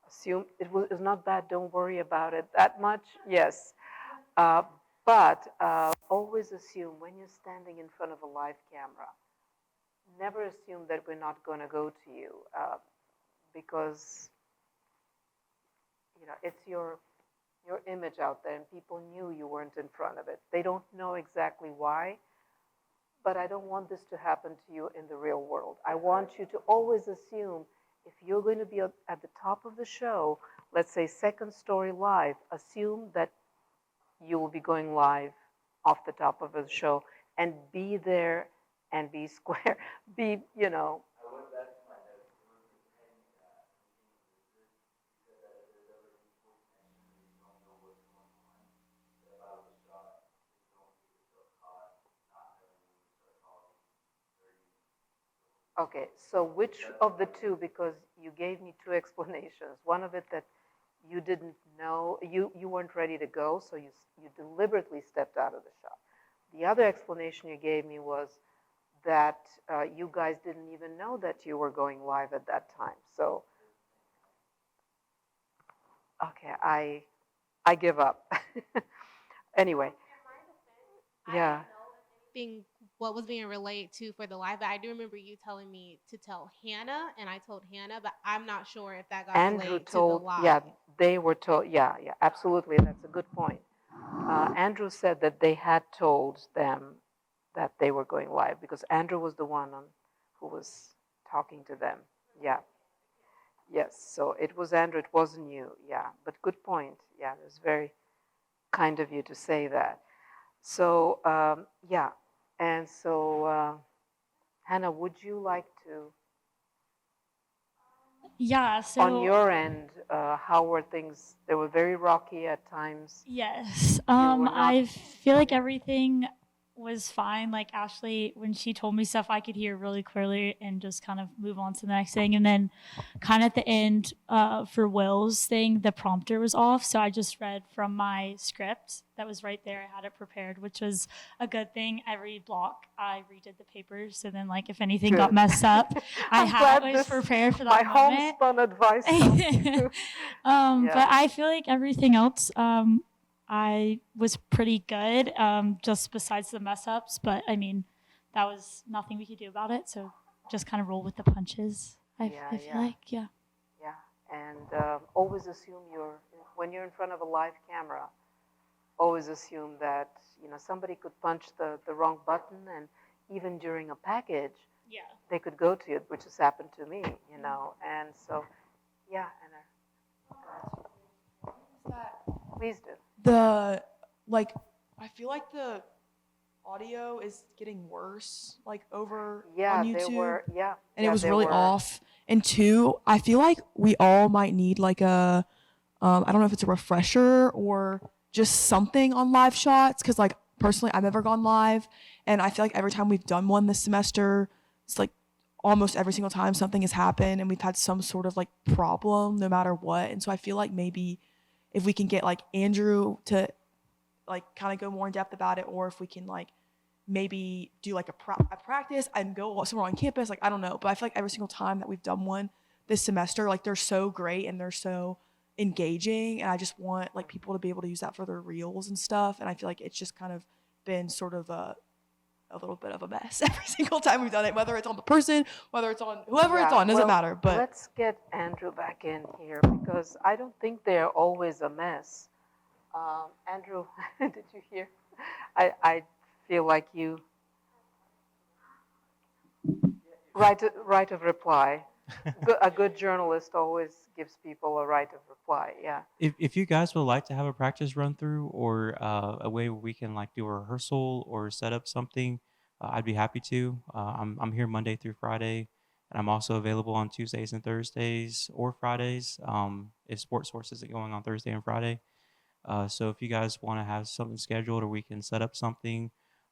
Assume it was not bad. Don't worry about it that much. Yes. But always assume when you're standing in front of a live camera, never assume that we're not going to go to you because, you know, it's your image out there and people knew you weren't in front of it. They don't know exactly why. But I don't want this to happen to you in the real world. I want you to always assume if you're going to be at the top of the show, let's say second story live, assume that you will be going live off the top of the show and be there and be square, be, you know. Okay, so which of the two, because you gave me two explanations. One of it that you didn't know, you weren't ready to go, so you deliberately stepped out of the shot. The other explanation you gave me was that you guys didn't even know that you were going live at that time. So, okay, I give up. Anyway, yeah. What was being relayed to for the live, but I do remember you telling me to tell Hannah, and I told Hannah, but I'm not sure if that got relayed to the live. Yeah, they were told, yeah, absolutely, that's a good point. Andrew said that they had told them that they were going live because Andrew was the one who was talking to them. Yeah. Yes. So it was Andrew. It wasn't you. Yeah. But good point. Yeah. It was very kind of you to say that. So yeah. And so Hannah, would you like to? Yeah, so on your end, how were things? They were very rocky at times. yes. You were not- I feel like everything was fine. Like Ashley, when she told me stuff, I could hear really clearly and just kind of move on to the next thing. And then, kind of at the end, for Will's thing, the prompter was off, so I just read from my script that was right there. I had it prepared, which was a good thing. Every block, I redid the papers, so then like if anything got Good. messed up, I I'm had glad was this- prepared for my that moment. homespun advice. helped you. Yeah. But I feel like everything else, I was pretty good, just besides the mess ups. But I mean, that was nothing we could do about it. So just kind of roll with the punches. I feel like, yeah. Yeah, and always assume when you're in front of a live camera, always assume that somebody could punch the wrong button, and even during a package, they could go to it, which has happened to me, and so, yeah, Anna. Please do. I feel like the audio is getting worse, over Yeah, on YouTube. there were, yeah. And yeah, it was there really were. off. And two, I feel like we all might need a, I don't know if it's a refresher or just something on live shots. Cause personally, I've never gone live. And I feel like every time we've done one this semester, it's almost every single time something has happened and we've had some sort of problem no matter what. And so I feel like maybe if we can get Andrew to kind of go more in depth about it, or if we can maybe do a practice and go somewhere on campus, I don't know. But I feel like every single time that we've done one this semester, they're so great and they're so engaging, and I just want people to be able to use that for their reels and stuff. And I feel like it's just kind of been sort of a little bit of a mess every single time we've done it, whether it's on the person, whether it's on whoever it's on, doesn't matter. But let's get Andrew back in here because I don't think they're always a mess. Andrew, did you hear? I feel like you right of reply. A good journalist always gives people a right of reply. Yeah. If you guys would like to have a practice run through or a way where we can do a rehearsal or set up something, I'd be happy to. I'm here Monday through Friday, and I'm also available on Tuesdays and Thursdays or Fridays. If Sports Source isn't going on Thursday and Friday. So if you guys want to have something scheduled or we can set up something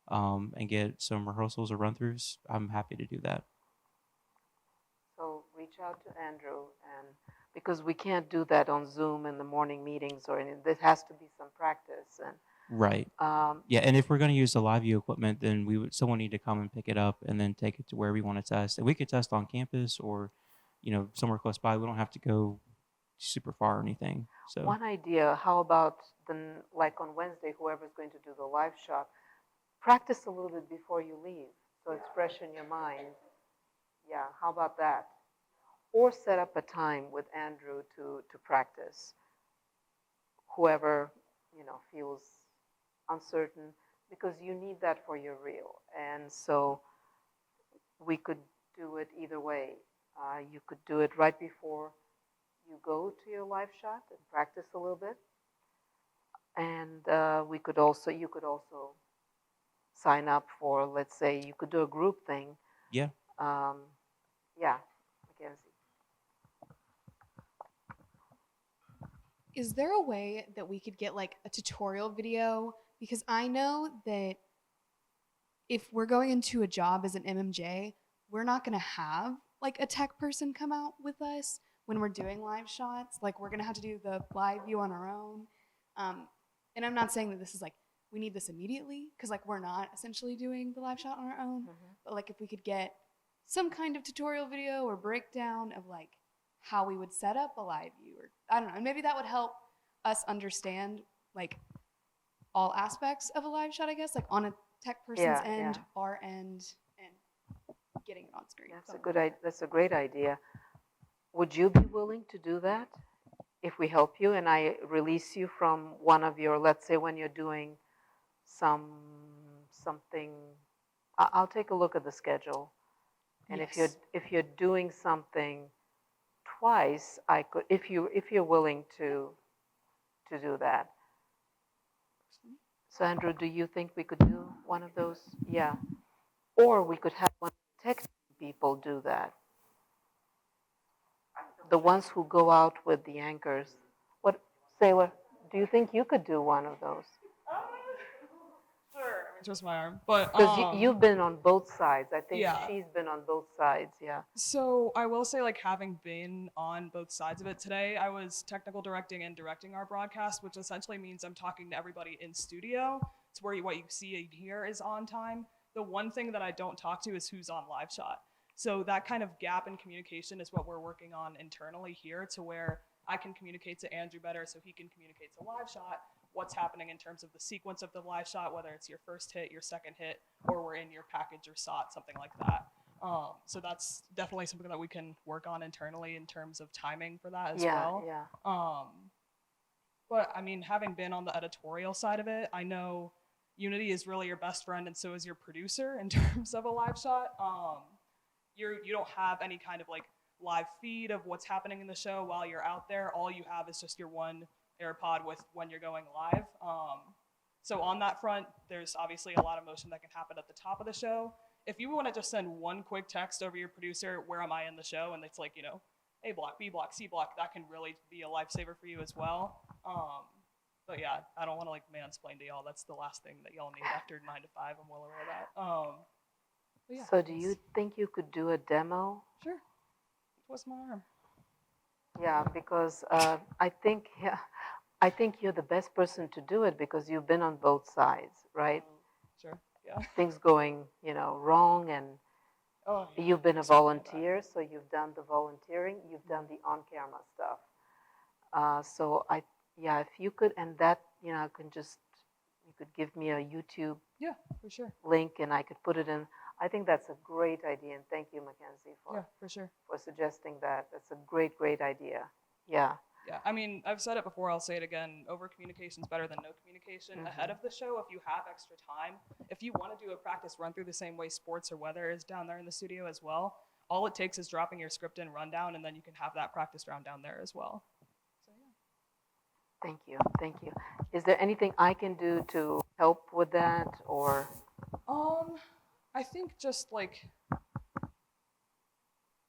and get some rehearsals or run-throughs, I'm happy to do that. So reach out to Andrew, and because we can't do that on Zoom in the morning meetings or anything, there has to be some practice. And Right. Yeah, and if we're going to use the live view equipment, then someone need to come and pick it up and then take it to where we want to test. And we could test on campus or, somewhere close by. We don't have to go super far or anything. So one idea, how about on Wednesday, whoever's going to do the live shot, practice a little bit before you leave, so it's fresh in your mind. Yeah, how about that? Or set up a time with Andrew to practice. Whoever feels uncertain, because you need that for your reel, and so we could do it either way. You could do it right before you go to your live shot and practice a little bit, and you could also sign up for, let's say, you could do a group thing. Yeah. Yeah, Mackenzie. Is there a way that we could get a tutorial video? Because I know that if we're going into a job as an MMJ, we're not going to have a tech person come out with us when we're doing live shots. We're going to have to do the live view on our own. And I'm not saying that this is we need this immediately, because we're not essentially doing the live shot on our own. But if we could get some kind of tutorial video or breakdown of how we would set up a live view, or I don't know, and maybe that would help us understand all aspects of a live shot, I guess, on a tech person's end, our end, and getting it on screen. That's a great idea. Would you be willing to do that if we help you and I release you from one of your, let's say when you're doing something I'll take a look at the schedule. And Yes. if you're doing something twice, I could, if you're willing to do that. So Andrew, do you think we could do one of those? Yeah. Or we could have one of the tech people do that. The ones who go out with the anchors. What, Sailor, do you think you could do one of those? Sure. I mean, twist my arm, but Because you've been on both sides. I think yeah. she's been on both sides. Yeah. So I will say, like, having been on both sides of it today, I was technical directing and directing our broadcast, which essentially means I'm talking to everybody in studio. It's where what you see and hear is on time. The one thing that I don't talk to is who's on live shot. So that kind of gap in communication is what we're working on internally here, to where I can communicate to Andrew better so he can communicate to live shot what's happening in terms of the sequence of the live shot, whether it's your first hit, your second hit, or we're in your package or SOT, something like that. So that's definitely something that we can work on internally in terms of timing for that as well. Yeah. But I mean, having been on the editorial side of it, I know Unity is really your best friend, and so is your producer in terms of a live shot. You don't have any kind of like live feed of what's happening in the show while you're out there. All you have is just your one AirPod with when you're going live. So on that front, there's obviously a lot of motion that can happen at the top of the show. If you want to just send one quick text over your producer, where am I in the show? And it's like, you know, A block, B block, C block, that can really be a lifesaver for you as well. But yeah, I don't want to like mansplain to y'all. That's the last thing that y'all need after 9 to 5. I'm well aware of that. Yeah, So do you think you could do a demo? Sure. Twist my arm. Yeah, because I think you're the best person to do it because you've been on both sides, right? Sure. Yeah. Things going, wrong, and you've been a volunteer, so you've done the volunteering, you've done the on-camera stuff. So if you could, and that, you could give me a YouTube Yeah, for sure. link, and I could put it in. I think that's a great idea, and thank you, Mackenzie, for sure. for suggesting that. That's a great, great idea. Yeah. Yeah, I mean, I've said it before, I'll say it again, over communication is better than no communication. Ahead of the show, if you have extra time, if you want to do a practice run through the same way sports or weather is down there in the studio as well, all it takes is dropping your script in rundown, and then you can have that practice round down there as well. So yeah. Thank you. Is there anything I can do to help with that, or? I think just like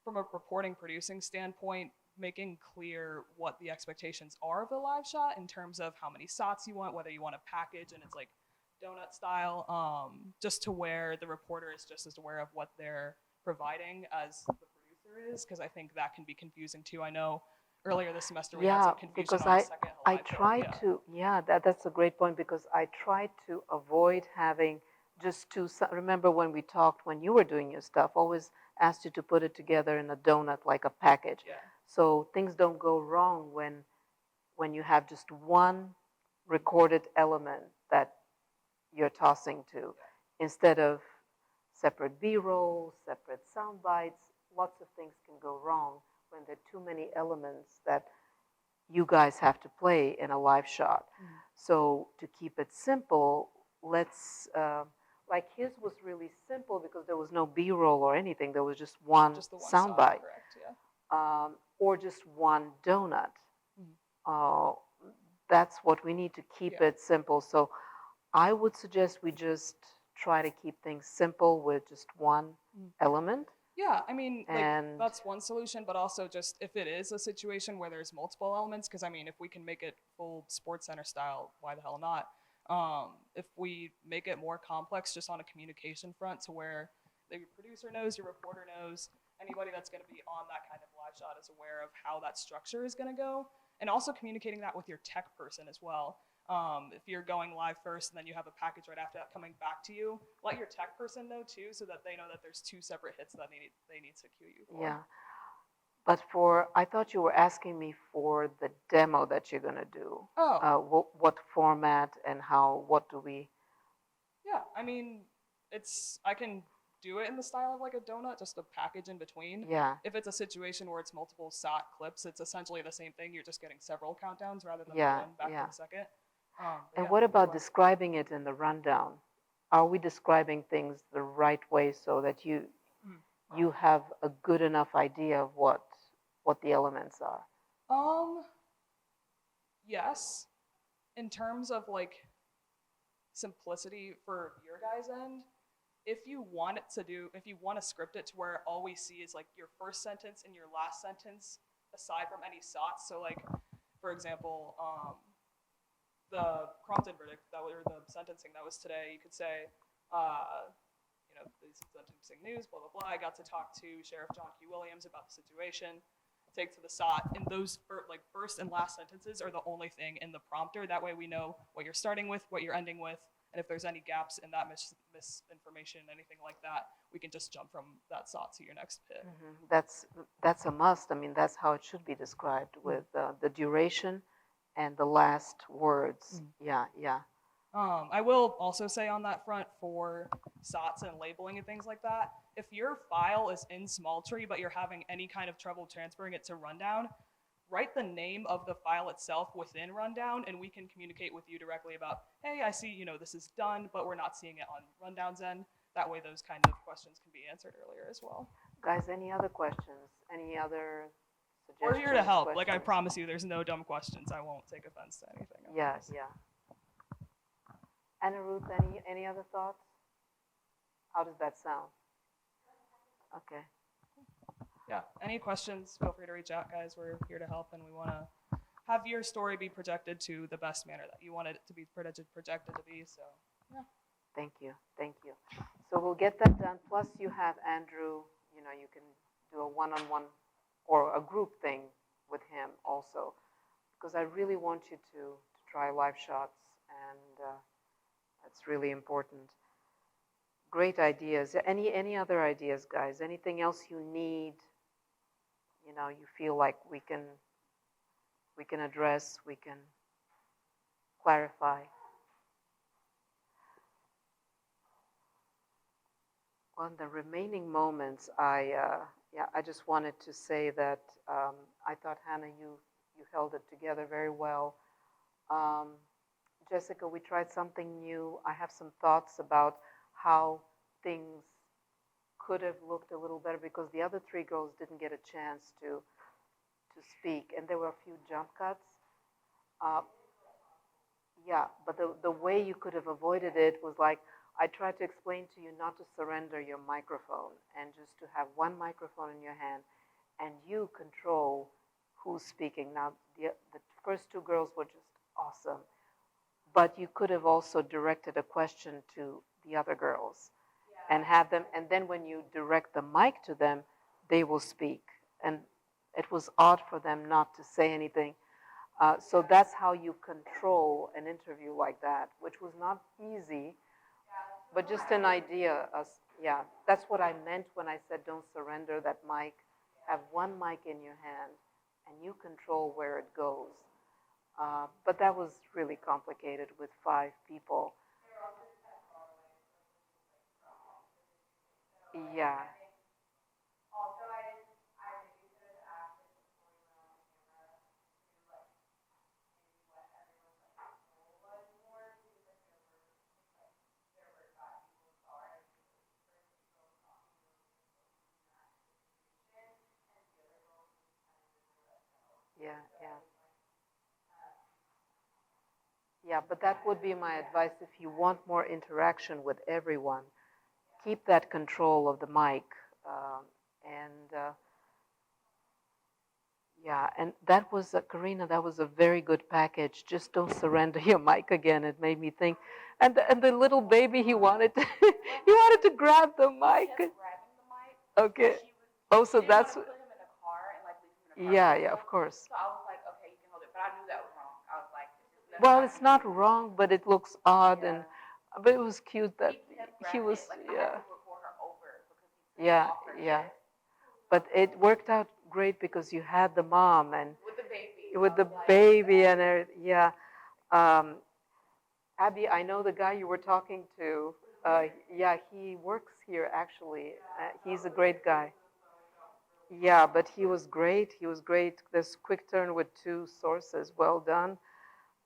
from a reporting producing standpoint, making clear what the expectations are of the live shot in terms of how many SOTs you want, whether you want a package and it's like donut style, just to where the reporter is just as aware of what they're providing as the producer is, because I think that can be confusing too. I know earlier this semester we had some confusion because on the second I live tried show. to, that's a great point, because I tried to avoid having just two, remember when we talked, when you were doing your stuff, always asked you to put it together in a donut, like a package. Yeah. So things don't go wrong when you have just one recorded element that you're tossing to, instead of separate B-rolls, separate sound bites. Lots of things can go wrong when there are too many elements that you guys have to play in a live shot. So to keep it simple, let's, like his was really simple because there was no B-roll or anything. There was just one sound bite. Correct, yeah. Or just one donut. That's what we need to keep it simple. So I would suggest we just try to keep things simple with just one element. Yeah, I mean, like, that's one solution, but also just if it is a situation where there's multiple elements, because I mean, if we can make it full Sports Center style, why the hell not? If we make it more complex just on a communication front to where the producer knows, your reporter knows, anybody that's going to be on that kind of live shot is aware of how that structure is going to go, and also communicating that with your tech person as well. If you're going live first and then you have a package right after that coming back to you, let your tech person know too, so that they know that there's two separate hits that they need to cue you for. Yeah. But I thought you were asking me for the demo that you're going to do. Oh. What format and how, what do we? Yeah, I mean, I can do it in the style of like a donut, just a package in between. Yeah. If it's a situation where it's multiple SOT clips, it's essentially the same thing. You're just getting several countdowns rather than one back to the second. And what about describing it in the rundown? are we describing things the right way so that you have a good enough idea of what the elements are? Yes. In terms of like simplicity for your guys' end, if you want to script it to where all we see is like your first sentence and your last sentence aside from any sots. So like, for example, the Crompton verdict or the sentencing that was today, you could say, this is sentencing news, blah, blah, blah. I got to talk to Sheriff John Q. Williams about the situation. Take to the SOT, and those first and last sentences are the only thing in the prompter. That way we know what you're starting with, what you're ending with, and if there's any gaps in that misinformation, anything like that, we can just jump from that SOT to your next pit. That's a must. I mean, that's how it should be described, with the duration and the last words. Yeah. I will also say on that front for SOTs and labeling and things like that, if your file is in small tree but you're having any kind of trouble transferring it to Rundown, write the name of the file itself within Rundown and we can communicate with you directly about, hey, I see, this is done, but we're not seeing it on Rundown's end. That way those kind of questions can be answered earlier as well. Guys, any other questions? Any other suggestions? We're here to help. Like, I promise you, there's no dumb questions. I won't take offense to anything. Yeah. Anna Ruth, any other thoughts? How does that sound? Okay. Yeah. Any questions, feel free to reach out, guys. We're here to help, and we want to have your story be projected to the best manner that you want it to be projected to be. So, yeah. Thank you. So we'll get that done. Plus, you have Andrew. You can do a one-on-one or a group thing with him also, because I really want you to try live shots, and that's really important. Great ideas. Any other ideas, guys? Anything else you need? You feel like we can address, we can clarify. Well, in the remaining moments, I just wanted to say that I thought, Hannah, you held it together very well. Jessica, we tried something new. I have some thoughts about how things could have looked a little better, because the other three girls didn't get a chance to speak, and there were a few jump cuts. But the way you could have avoided it was like, I tried to explain to you not to surrender your microphone and just to have one microphone in your hand, and you control who's speaking. Now, the first two girls were just awesome, but you could have also directed a question to the other girls and have them, and then when you direct the mic to them, they will speak. And it was odd for them not to say anything. So that's how you control an interview like that, which was not easy, but just an idea. That's what I meant when I said don't surrender that mic. Have one mic in your hand, and you control where it goes. But that was really complicated with 5 people. Yeah. Yeah, but that would be my advice if you want more interaction with everyone. Keep that control of the mic. And that was, Karina, that was a very good package. Just don't surrender your mic again. It made me think. And the little baby, he wanted to grab the mic. Okay. Oh, so that's. Yeah, of course. So I was like, okay, you can hold it, but I knew that was wrong. I was like, well, it's not wrong, but it looks odd, but it was cute that he was, yeah. But it worked out great because you had the mom and with the baby and everything. Abby, I know the guy you were talking to. He works here actually. He's a great guy. Yeah, but he was great. This quick turn with 2 sources, well done.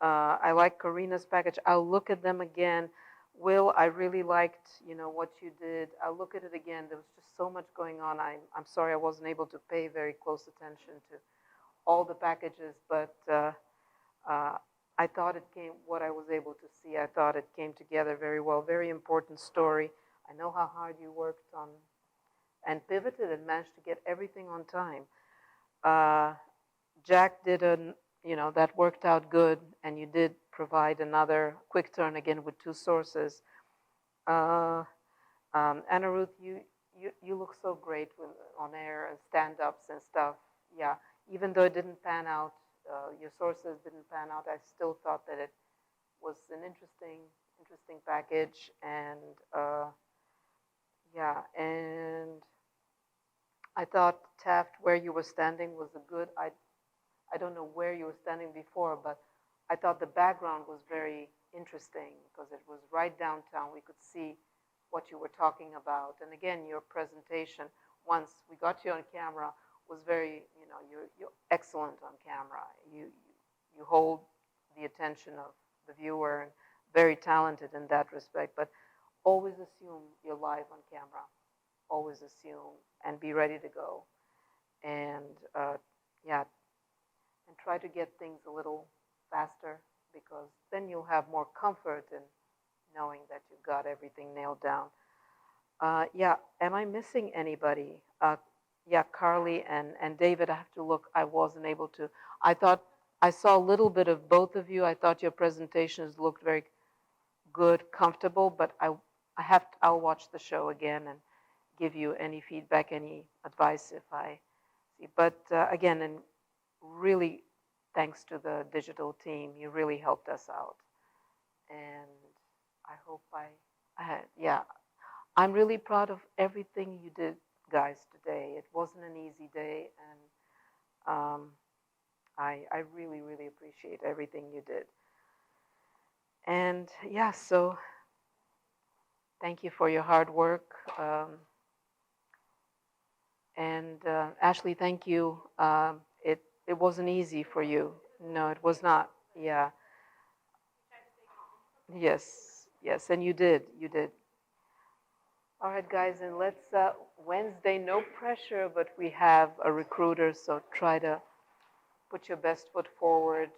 I like Karina's package. I'll look at them again. Will, I really liked, what you did. I'll look at it again. There was just so much going on. I'm sorry I wasn't able to pay very close attention to all the packages, but I thought what I was able to see, I thought it came together very well. Very important story. I know how hard you worked on and pivoted and managed to get everything on time. Jack did that worked out good, and you did provide another quick turn again with 2 sources. Anna Ruth, you look so great on air and stand-ups and stuff. Yeah, even though it didn't pan out, your sources didn't pan out, I still thought that it was an interesting package, and yeah, and I thought Taft, where you were standing, was a good. I don't know where you were standing before, but I thought the background was very interesting because it was right downtown. We could see what you were talking about. And again, your presentation, once we got you on camera, was very, you're excellent on camera. You hold the attention of the viewer and very talented in that respect. But always assume you're live on camera. Always assume and be ready to go. And yeah, and try to get things a little faster, because then you'll have more comfort in knowing that you've got everything nailed down. Yeah, am I missing anybody? Yeah, Carly and David, I have to look. I wasn't able to. I thought I saw a little bit of both of you. I thought your presentations looked very good, comfortable, but I'll watch the show again and give you any feedback, any advice if I see. But again, and really thanks to the digital team, you really helped us out. And I hope yeah, I'm really proud of everything you did, guys, today. It wasn't an easy day, and I really, really appreciate everything you did. And yeah, so thank you for your hard work. And Ashley, thank you. It wasn't easy for you. No, it was not. Yeah. Yes, yes, and you did. All right, guys, and let's, Wednesday, no pressure, but we have a recruiter, so try to put your best foot forward.